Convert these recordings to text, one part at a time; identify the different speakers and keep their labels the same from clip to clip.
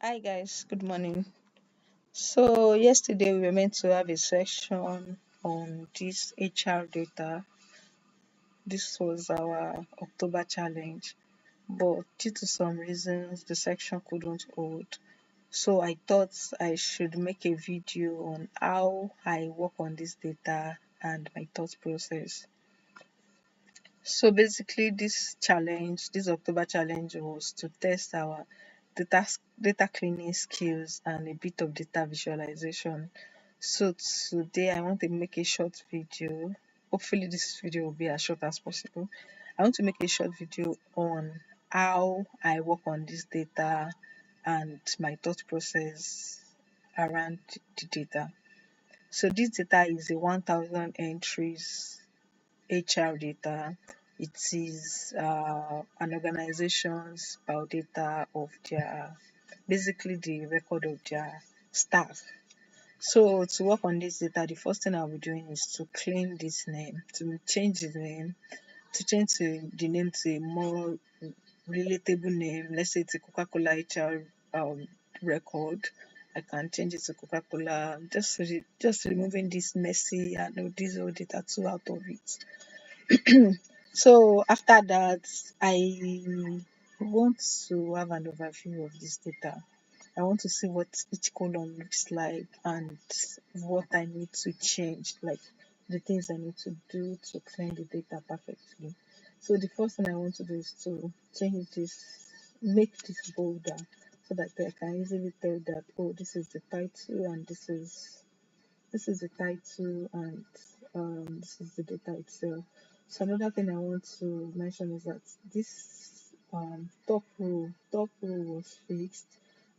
Speaker 1: Hi guys, good morning. So yesterday we were meant to have a section on this HR data. This was our October challenge, but due to some reasons the section couldn't hold. So I thought I should make a video on how I work on this data and my thought process. So basically this October challenge was to test our data cleaning skills and a bit of data visualization. So today I want to make a short video. Hopefully this video will be as short as possible. I want to make a short video on how I work on this data and my thought process around the data. So this data is a 1000 entries HR data. It is an organization's biodata of their, basically the record of their staff. So to work on this data, the first thing I'll be doing is to clean this name, to change the name, to change the name to a more relatable name. Let's say it's a Coca-Cola HR record. I can change it to Coca-Cola. Just removing this messy and all this old data too out of it. So after that, I want to have an overview of this data. I want to see what each column looks like and what I need to change, like the things I need to do to clean the data perfectly. So the first thing I want to do is to change this, make this bolder so that I can easily tell that, oh, this is the title and this is the title and this is the data itself. So another thing I want to mention is that this top row was fixed,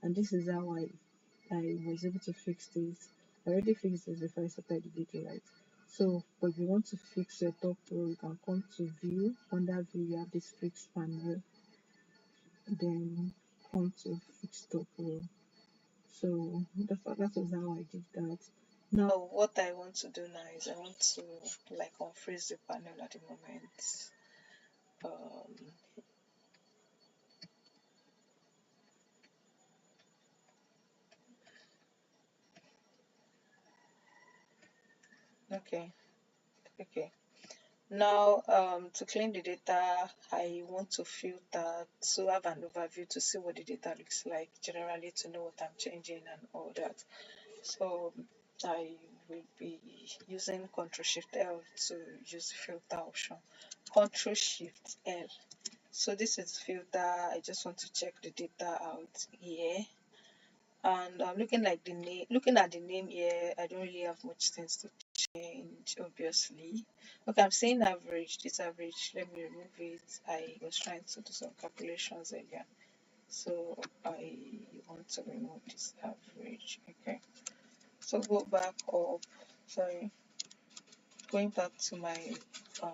Speaker 1: and this is how I was able to fix this. I already fixed this before I started the video, right? So, but if you want to fix your top row, you can come to view. Under view, you have this fix panel. Then come to fix top row. So that was how I did that. Now, what I want to do now is I want to like unfreeze the panel at the moment. Um, okay, okay. Now, to clean the data, I want to filter to have an overview to see what the data looks like generally, to know what I'm changing and all that. So I will be using Ctrl Shift L to use the filter option. Ctrl Shift L. So this is filter. I just want to check the data out here. And looking at the name here, I don't really have much things to change, obviously. Okay, I'm saying average, this average, let me remove it. I was trying to do some calculations earlier. So I want to remove this average. Okay. So go back up, sorry, going back to my um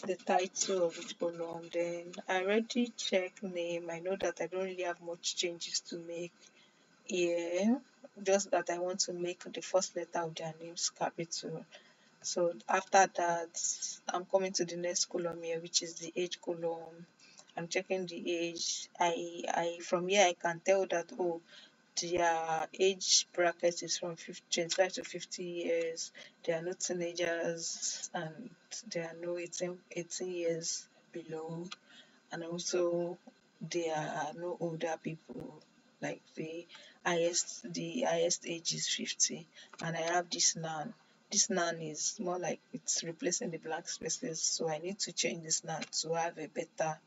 Speaker 1: the title of each column. Then I already checked name. I know that I don't really have much changes to make here, just that I want to make the first letter of their names capital. So after that, I'm coming to the next column here, which is the age column. I'm checking the age. I from here I can tell that, oh, their age bracket is from 25 to 50 years. There are no teenagers and there are no 18 years below. And also there are no older people, like the highest age is 50. And I have this nan is more like it's replacing the blank spaces, so I need to change this nan to have a better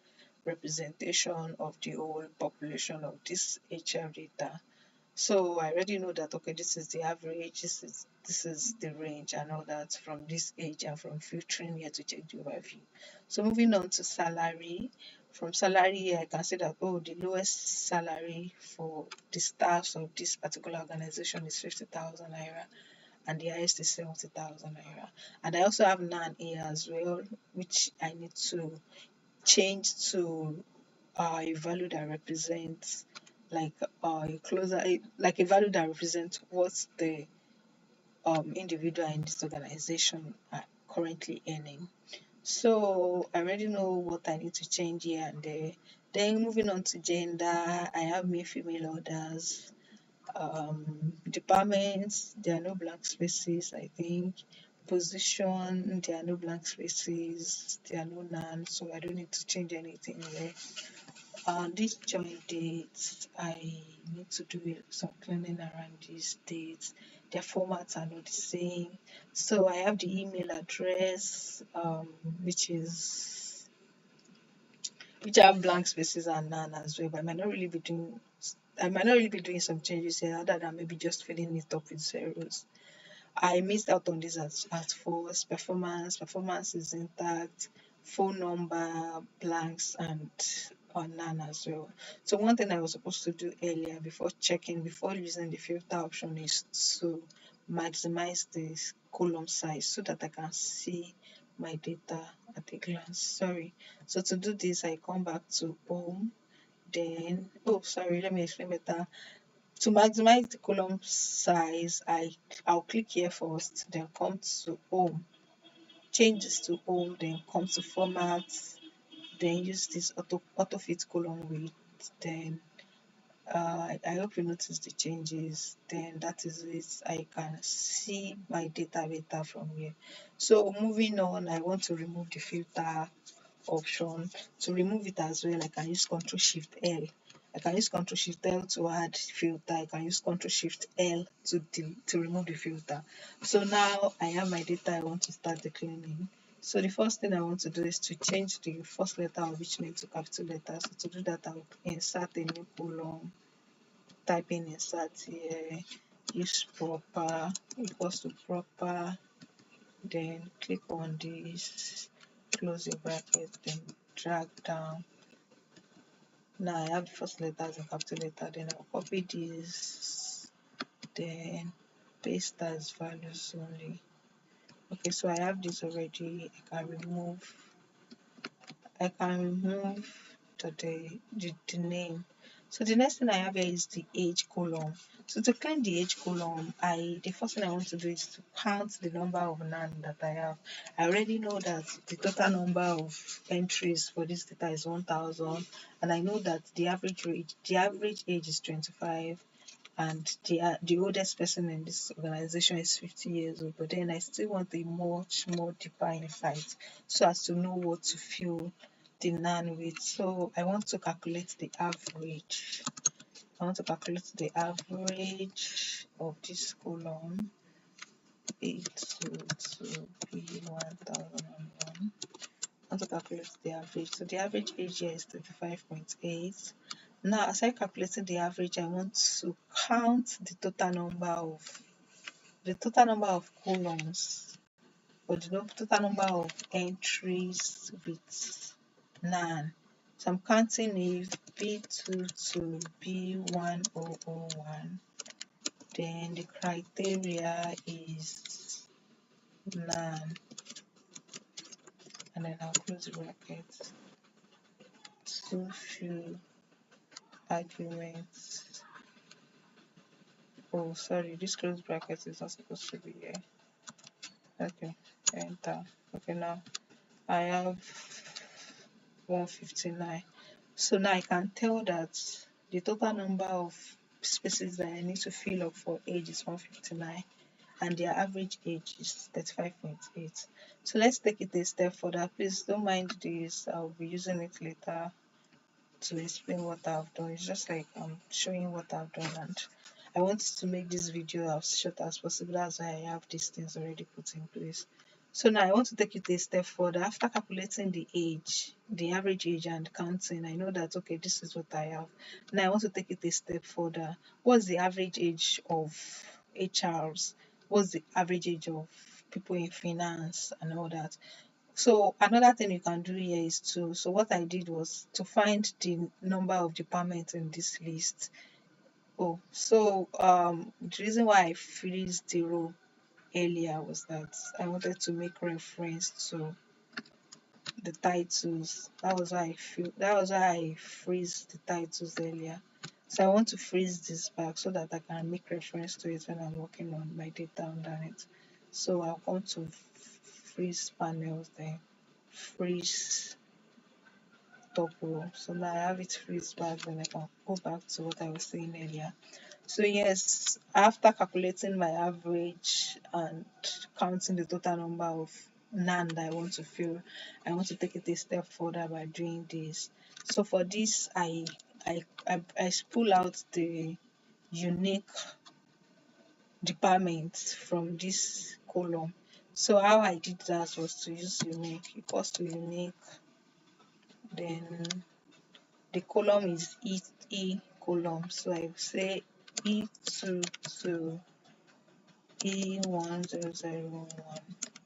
Speaker 1: representation of the whole population of this HR data. So I already know that, okay, this is the average, this is the range and all that from this age, and from filtering here to check the overview. So moving on to salary. From salary here, I can see that, oh, the lowest salary for the staffs of this particular organization is 50,000 naira, and the highest is 70,000 naira. And I also have nan here as well, which I need to change to a value that represents like like a value that represents what the individual in this organization are currently earning. So I already know what I need to change here and there. Then moving on to gender, I have male, female orders. Departments, there are no blank spaces, I think. Position, there are no blank spaces, there are no none, so I don't need to change anything there. These joint dates, I need to do some cleaning around these dates. Their formats are not the same. So I have the email address, which have blank spaces and none as well, but I might not really be doing some changes here other than maybe just filling it up with zeros. I missed out on this at first. Performance is intact. Phone number, blanks, and none as well. So one thing I was supposed to do earlier before using the filter option is to maximize the column size so that I can see my data at a glance. Sorry. So to do this, I come back to home. Then, oh, sorry, let me explain better. To maximize the column size, I'll click here first, then come to home, change this to home, then come to format, then use this auto fit column width, then I hope you notice the changes. Then that is it. I can see my data better from here. So moving on, I want to remove the filter option. To remove it as well, I can use Ctrl Shift L. I can use Ctrl Shift L to add filter. I can use Ctrl Shift L to remove the filter. So now I have my data. I want to start the cleaning. So the first thing I want to do is to change the first letter of each name to capital letter. So to do that, I'll insert a new column. Type in insert here. Use proper equals to proper. Then click on this, close the bracket, then drag down. Now I have the first letters in capital letter, then I'll copy this, then paste as values only. Okay, so I have this already. I can remove the name. So the next thing I have here is the age column. So to clean the age column, the first thing I want to do is to count the number of NaN that I have. I already know that the total number of entries for this data is 1000, and I know that the average age is 25, and the oldest person in this organization is 50 years old. But then I still want a much more deeper insight so as to know what to fill the NaN with. So I want to calculate the average. I want to calculate the average of this column A22B1001. I want to calculate the average. So the average age here is 35.8. Now, as I calculating the average, I want to count the total number of columns, or the total number of entries with NaN. So I'm counting if B22 B1001, then the criteria is NaN, and then I'll close the bracket. To few arguments. Oh, sorry, this close bracket is not supposed to be here. Okay, enter. Okay, now I have 159. So now I can tell that the total number of spaces that I need to fill up for age is 159, and their average age is 35.8. So let's take it a step further. Please don't mind this, I'll be using it later to explain what I've done. It's just like I'm showing what I've done, and I want to make this video as short as possible. That's why I have these things already put in place. So now I want to take it a step further. After calculating the age, the average age, and counting, I know that okay, this is what I have. Now I want to take it a step further. What's the average age of HRs? What's the average age of people in finance and all that? So another thing you can do here is so what I did was to find the number of departments in this list. Oh, so the reason why I freeze the row earlier was that I wanted to make reference to the titles. That was why I freeze the titles earlier. So I want to freeze this back so that I can make reference to it when I'm working on my data under it. So I'll come to freeze panels then. freeze top row. So now I have it freeze back, then I can go back to what I was saying earlier. So yes, after calculating my average and counting the total number of NaN that I want to fill, I want to take it a step further by doing this. So for this, I pull out the unique departments from this column. So how I did that was to use unique equals to unique, then the column is E column. So I will say E2 to E1001,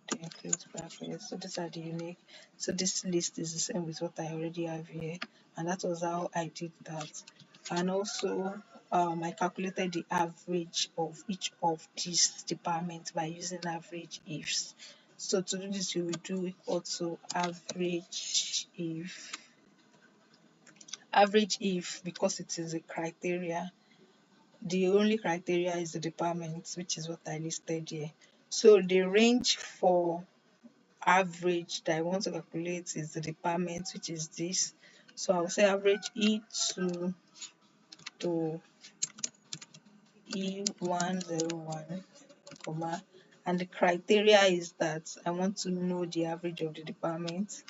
Speaker 1: then close bracket. So these are the unique. So this list is the same with what I already have here, and that was how I did that. And also, I calculated the average of each of these departments by using average ifs. So to do this, you will do equal to average if, because it is a criteria, the only criteria is the department, which is what I listed here. So the range for average that I want to calculate is the department, which is this. So I'll say average E2 to E101, comma, and the criteria is that I want to know the average of the department,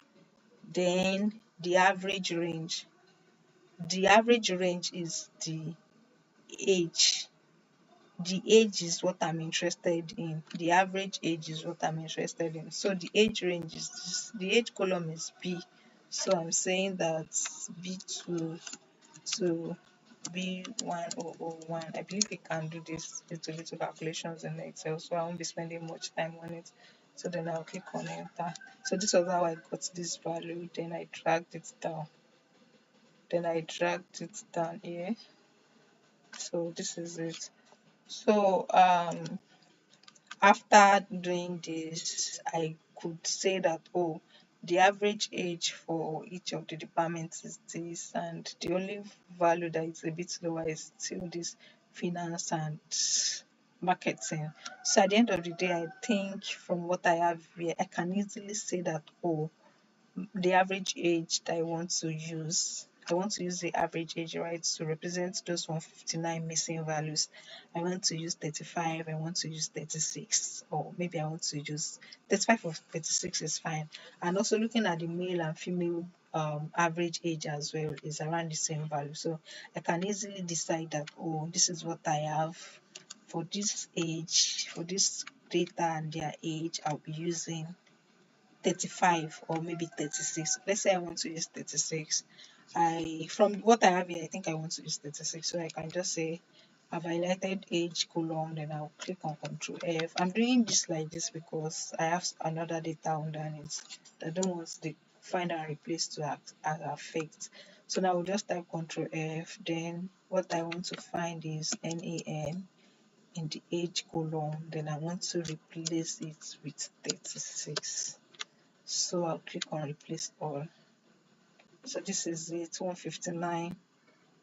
Speaker 1: then the average range. The average range is the age. The age is what I'm interested in. The average age is what I'm interested in. So the age range is this, the age column is B. So I'm saying that B2 to B1001. I believe we can do this little calculations in Excel, so I won't be spending much time on it. So then I'll click on enter. So this was how I got this value. Then I dragged it down. Here. So this is it. So after doing this, I could say that, oh, the average age for each of the departments is this, and the only value that is a bit lower is still this finance and marketing. So at the end of the day, I think from what I have here, I can easily say that, oh, the average age that I want to use the average age, right, to represent those 159 missing values. I want to use 35, I want to use 36, or maybe I want to use 35 or 36 is fine. And also looking at the male and female average age as well is around the same value. So I can easily decide that, oh, this is what I have for this age, for this data and their age, I'll be using 35 or maybe 36. Let's say I want to use 36. From what I have here, I think I want to use 36. So I can just say I've highlighted age column, then I'll click on Control F. I'm doing this like this because I have another data underneath that I don't want the find and replace to affect. So now we'll just type Control F. Then what I want to find is NAN in the age column. Then I want to replace it with 36. So I'll click on replace all. So this is it, 159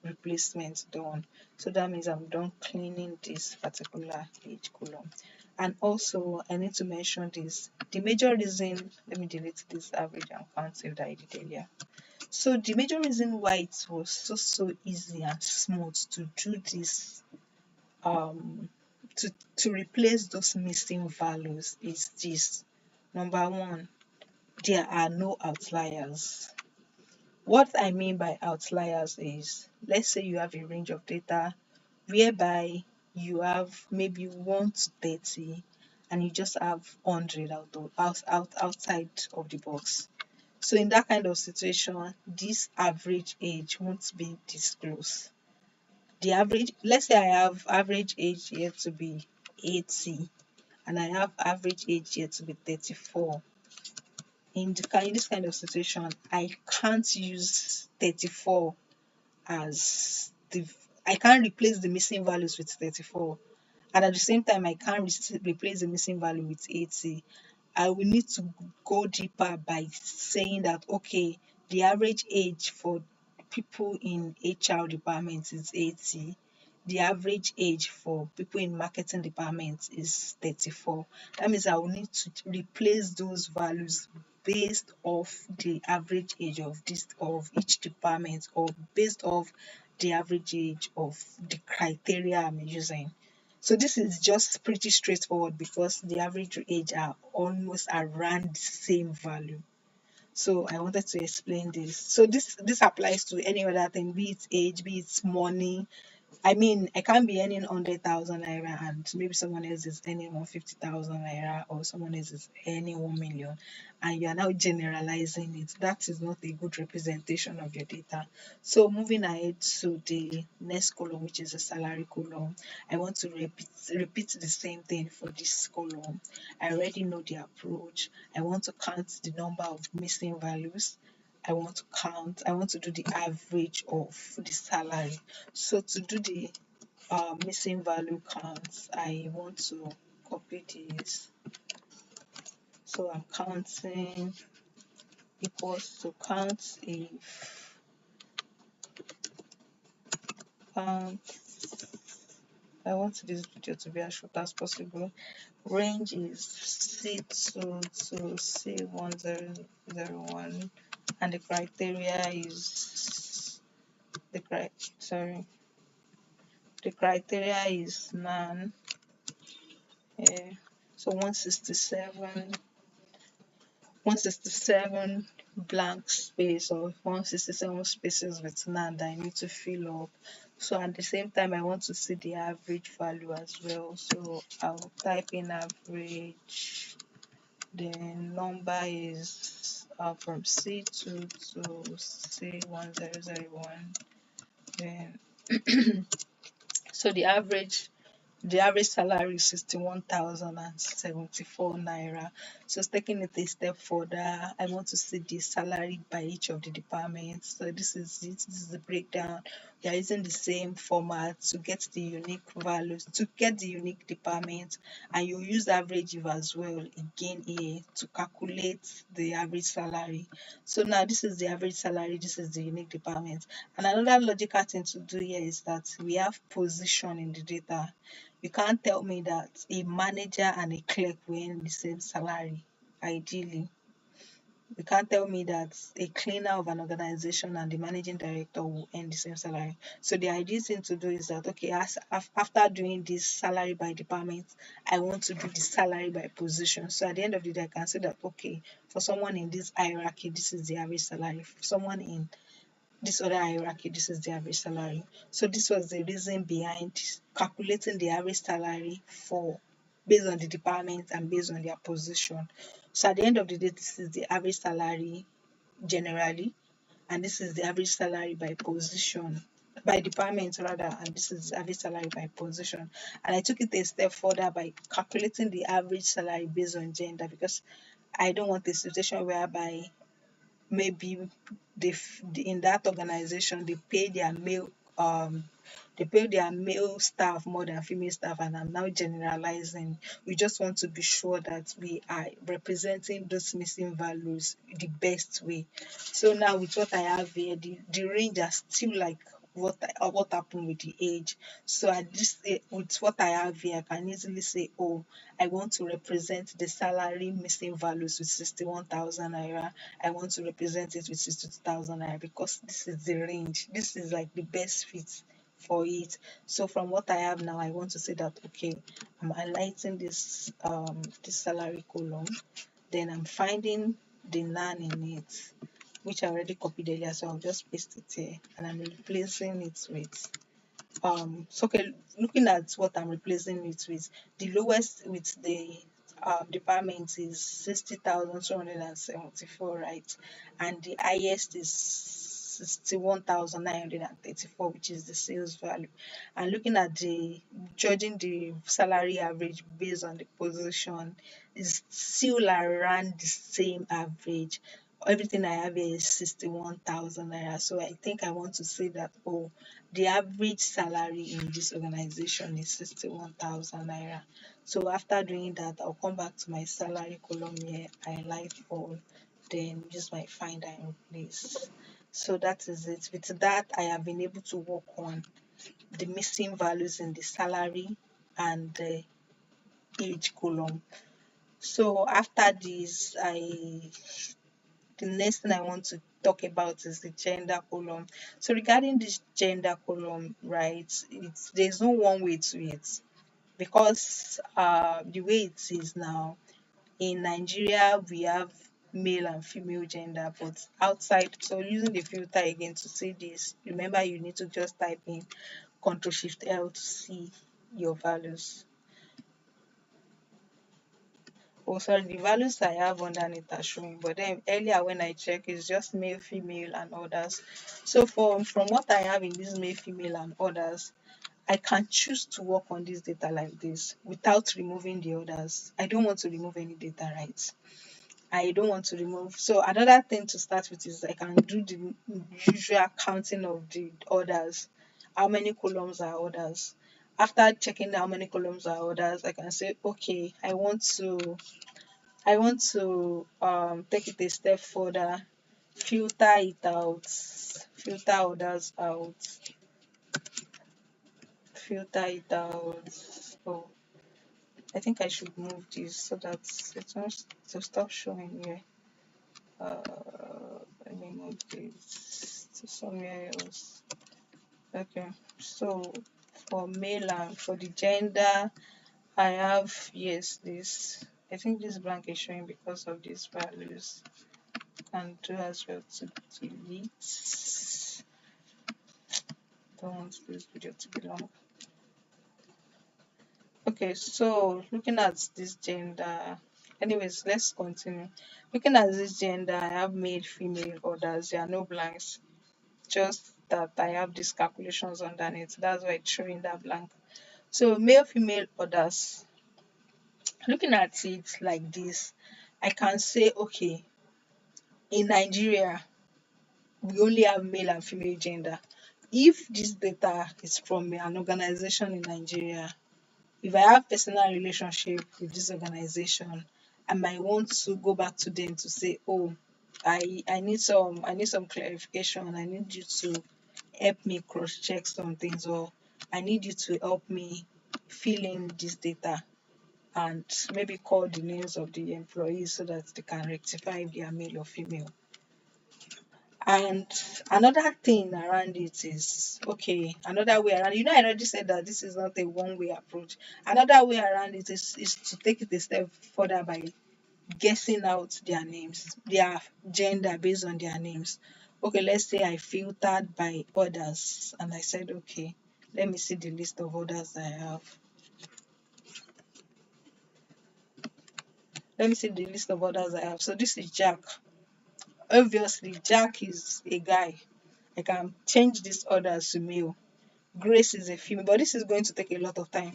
Speaker 1: replacement done. So that means I'm done cleaning this particular age column. And also I need to mention this, the major reason, let me delete this average and count save that I did earlier. So the major reason why it was so easy and smooth to do this, um to replace those missing values is this. Number one, there are no outliers. What I mean by outliers is, let's say you have a range of data whereby you have maybe 1 to 30 and you just have 100 outside of the box. So in that kind of situation, this average age won't be disclosed. The average, let's say I have average age here to be 80 and I have average age here to be 34. In this kind of situation, I can't use 34 as the I can't replace the missing values with 34, and at the same time I can't replace the missing value with 80. I will need to go deeper by saying that, okay, the average age for people in HR departments is 80. The average age for people in marketing departments is 34. That means I will need to replace those values based off the average age of each department, or based off the average age of the criteria I'm using. So this is just pretty straightforward because the average age are almost around the same value. So I wanted to explain this. So this applies to any other thing, be it age, be it money. I mean, I can't be earning 100,000 naira and maybe someone else is earning 150,000 naira, or someone else is earning 1 million, and you are now generalizing it. That is not a good representation of your data. So moving ahead to the next column, which is the salary column, I want to repeat the same thing for this column. I already know the approach. I want to count the number of missing values. I want to do the average of the salary. So to do the missing value counts, I want to copy this. So I'm counting equals to count if count. I want this video to be as short as possible. Range is C2 to C1001, and the criteria is the criteria is none. Yeah. So 167 blank space, or 167 spaces with none that I need to fill up. So at the same time, I want to see the average value as well. So I'll type in average. The number is from C2 to C1001. Then so the average salary is 61,074 naira. So taking it a step further, I want to see the salary by each of the departments. So this is it. This is the breakdown. We are using the same format to get the unique values, to get the unique department, and you use average if as well again here to calculate the average salary. So now this is the average salary, this is the unique department. And another logical thing to do here is that we have position in the data. You can't tell me that a manager and a clerk will earn the same salary, ideally. You can't tell me that a cleaner of an organization and the managing director will earn the same salary. So the ideal thing to do is that, okay, after doing this salary by department, I want to do the salary by position. So at the end of the day, I can say that, okay, for someone in this hierarchy, this is the average salary. For someone in this other hierarchy, this is the average salary. So this was the reason behind calculating the average salary for based on the department and based on their position. So at the end of the day, this is the average salary generally, and this is the average salary by position, by department rather, and this is average salary by position. And I took it a step further by calculating the average salary based on gender, because I don't want a situation whereby maybe in that organization they pay their male staff more than female staff, and I'm now generalizing. We just want to be sure that we are representing those missing values the best way. So now with what I have here, the range are still like what happened with the age. So at this with what I have here, I can easily say, oh, I want to represent the salary missing values with 61,000 naira. I want to represent it with 62,000 naira, because this is the range. This is like the best fit for it. So from what I have now, I want to say that, okay, I'm highlighting this salary column, then I'm finding the none in it, which I already copied earlier. So I'll just paste it here, and I'm replacing it with so okay, looking at what I'm replacing it with, the lowest with the department is 60,274, right? And the highest is 61,934, which is the sales value. And looking at the judging the salary average based on the position, is still around the same average. Everything I have here is 61,000 naira. So I think I want to say that, oh, the average salary in this organization is 61,000 naira. So after doing that, I'll come back to my salary column here, highlight all, then use my find and replace. So that is it. With that, I have been able to work on the missing values in the salary and the age column. So after this, I the next thing I want to talk about is the gender column. So regarding this gender column, right, there's no one way to it, because the way it is now in Nigeria we have male and female gender, but outside, so using the filter again to see this, remember you need to just type in Ctrl Shift L to see your values. Oh, sorry, the values I have underneath are showing, but then earlier when I check, it's just male, female, and others. So from what I have in this male, female, and others, I can choose to work on this data like this without removing the others. I don't want to remove any data, right? I don't want to remove. So another thing to start with is I can do the usual counting of the orders. How many columns are orders? After checking how many columns are orders, I can say, okay, I want to take it a step further, filter it out, filter orders out, filter it out. Oh, I think I should move this so that it wants to stop showing here. Let me move this to somewhere else. Okay, so for male and for the gender, I have, yes, this. I think this blank is showing because of these values. And do as well to delete. Don't want this video to be long. Okay, so looking at this gender, anyways, let's continue. Looking at this gender, I have male, female, others. There are no blanks, just that I have these calculations underneath. That's why it's showing that blank. So male, female, others. Looking at it like this, I can say, okay, in Nigeria, we only have male and female gender. If this data is from an organization in Nigeria, if I have personal relationship with this organization, I might want to go back to them to say, oh, I need some clarification. I need you to help me cross check some things, or I need you to help me fill in this data and maybe call the names of the employees so that they can rectify if they are male or female. And another thing around it is, okay, another way around, I already said that this is not a one way approach. Another way around it is to take it a step further by guessing out their names, their gender based on their names. Okay, let's say I filtered by others and I said, okay, let me see the list of others I have. Let me see the list of others I have. So this is Jack. Obviously, Jack is a guy. I can change this others to male. Grace is a female, but this is going to take a lot of time.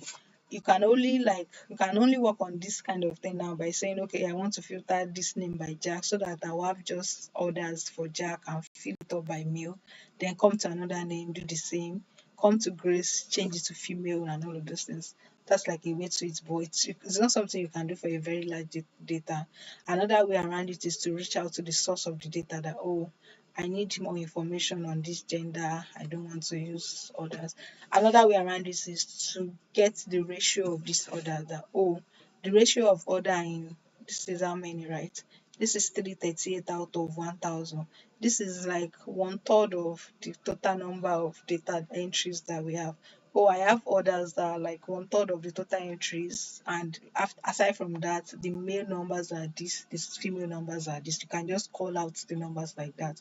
Speaker 1: You can only work on this kind of thing now by saying, okay, I want to filter this name by Jack so that I will have just orders for Jack and fill it up by male. Then come to another name, do the same. Come to Grace, change it to female and all of those things. That's like a way to it, but it's not something you can do for a very large data. Another way around it is to reach out to the source of the data that, oh, I need more information on this gender. I don't want to use others. Another way around this is to get the ratio of this order that, oh, the ratio of order in this is how many, right? This is 338 out of 1000. This is like one third of the total number of data entries that we have. Oh, I have orders that are like one third of the total entries, and aside from that, the male numbers are this, the female numbers are this. You can just call out the numbers like that.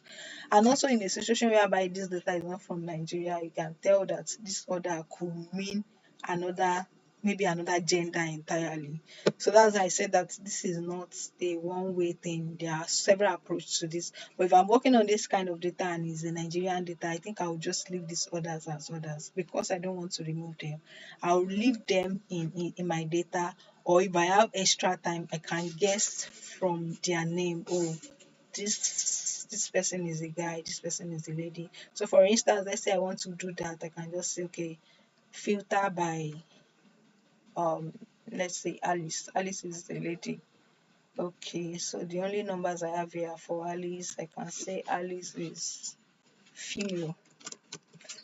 Speaker 1: And also in a situation whereby this data is not from Nigeria, you can tell that this order could mean another, maybe another gender entirely. So that's why I said that this is not a one way thing. There are several approaches to this. But if I'm working on this kind of data and it's a Nigerian data, I think I'll just leave these orders as orders because I don't want to remove them. I'll leave them in my data, or if I have extra time, I can guess from their name. Oh, this person is a guy, this person is a lady. So for instance, let's say I want to do that, I can just say, okay, filter by um let's say Alice. Alice is the lady. Okay, so the only numbers I have here for Alice, I can say Alice is female.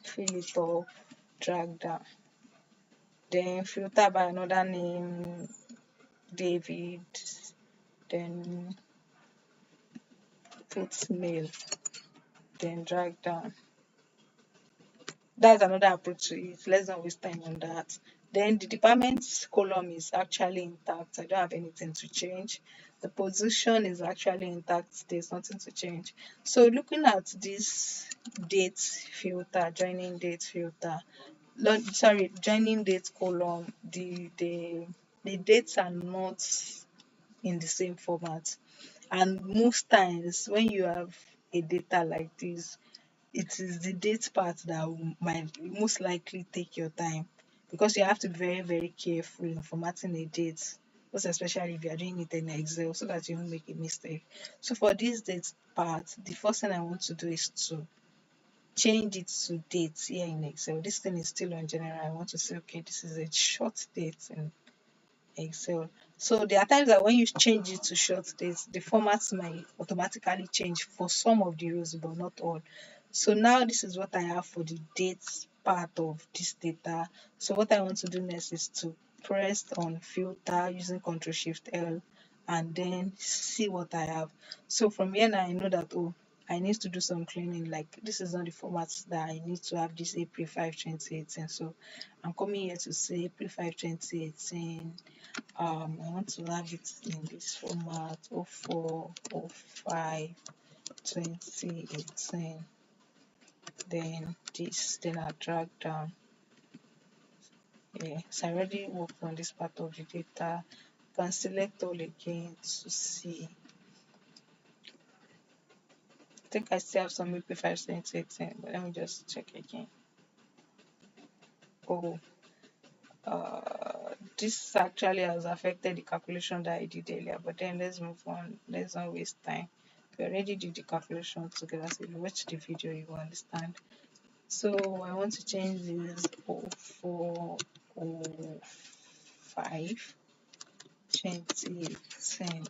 Speaker 1: Fill it up, drag down. Then filter by another name, David. Then put mail, then drag down. That's another approach to it. Let's not waste time on that. Then the department's column is actually intact. I don't have anything to change. The position is actually intact. There's nothing to change. So looking at this date filter, joining date filter, sorry, joining date column, the dates are not in the same format. And most times when you have a data like this, it is the date part that might most likely take your time, because you have to be very, very careful in formatting a date, most especially if you are doing it in Excel, so that you won't make a mistake. So for this date part, the first thing I want to do is to change it to dates here in Excel. This thing is still on general. I want to say, okay, this is a short date in Excel. So there are times that when you change it to short dates, the formats might automatically change for some of the rows, but not all. So now this is what I have for the dates part of this data. So what I want to do next is to press on filter using Ctrl Shift L and then see what I have. So from here now I know that, oh, I need to do some cleaning. Like, this is not the format that I need to have this April 5, 2018. So I'm coming here to say April 5, 2018. I want to have it in this format, 0405 2018. Then this, then I drag down. Yeah, so I already worked on this part of the data. You can select all again to see. I think I still have some April 5, 2018, but let me just check again. Oh, this actually has affected the calculation that I did earlier, but then let's move on. Let's not waste time. We already did the calculation together, so if you watch the video, you will understand. So I want to change this 0405 2010.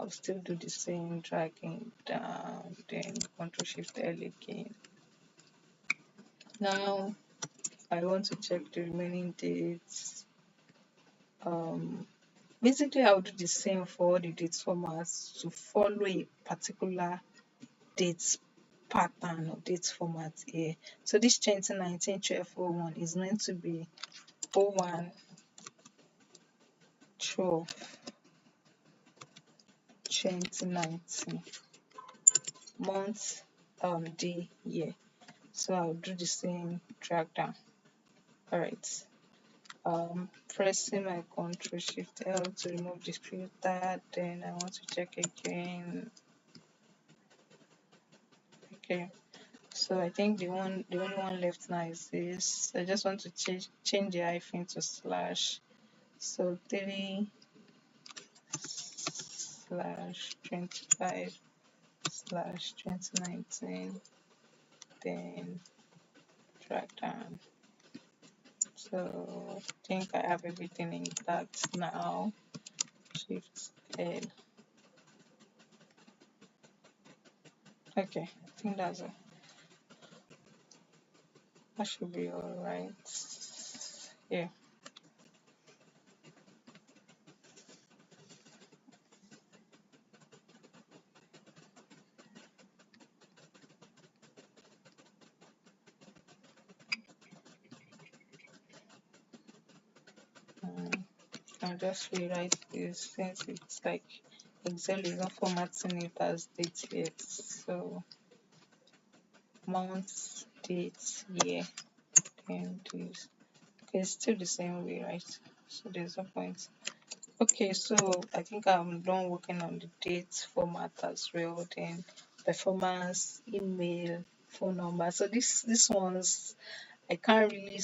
Speaker 1: I'll still do the same, dragging down, then Ctrl Shift L again. Now I want to check the remaining dates. Basically I'll do the same for all the date formats to follow a particular date pattern or date format here. So this 2019 1201 is meant to be 01 12 2019, month, day, year. So I'll do the same, drag down. All right. Pressing my Ctrl Shift L to remove this filter. Then I want to check again. Okay. So I think the only one left now is this. I just want to change the hyphen to slash. So 3/25/2019, then drag down. So I think I have everything intact now. Shift L. Okay, I think that's it. That should be alright. Yeah. I'll just rewrite this since it's like Excel is not formatting it as date yet. So month, date, year, then this. Okay, it's still the same way, right? So there's no point. Okay, so I think I'm done working on the date format as well. Then performance, email, phone number. So this one's, I can't really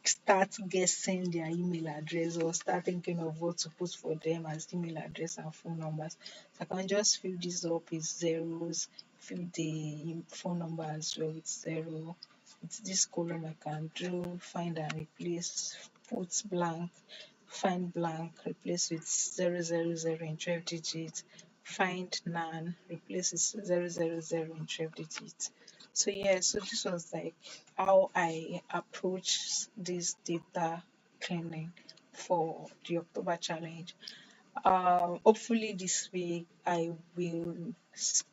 Speaker 1: start guessing their email address or start thinking of what to put for them as email address and phone numbers. So I can just fill this up with zeros, fill the phone number as well with zero. With this column I can do find and replace, put blank, find blank, replace with 000 in 12 digits, find none, replace with 000 in 12 digits. So yeah, so this was like how I approach this data cleaning for the October challenge. Hopefully this week I will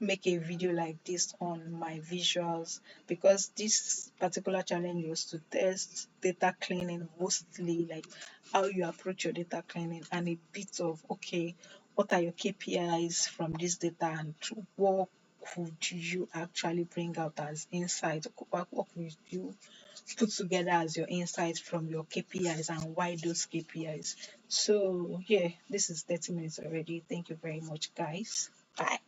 Speaker 1: make a video like this on my visuals, because this particular challenge was to test data cleaning, mostly like how you approach your data cleaning, and a bit of okay, what are your KPIs from this data, and what could you actually bring out as insight, what could you put together as your insights from your KPIs, and why those KPIs. So, yeah, this is 30 minutes already. Thank you very much, guys. Bye.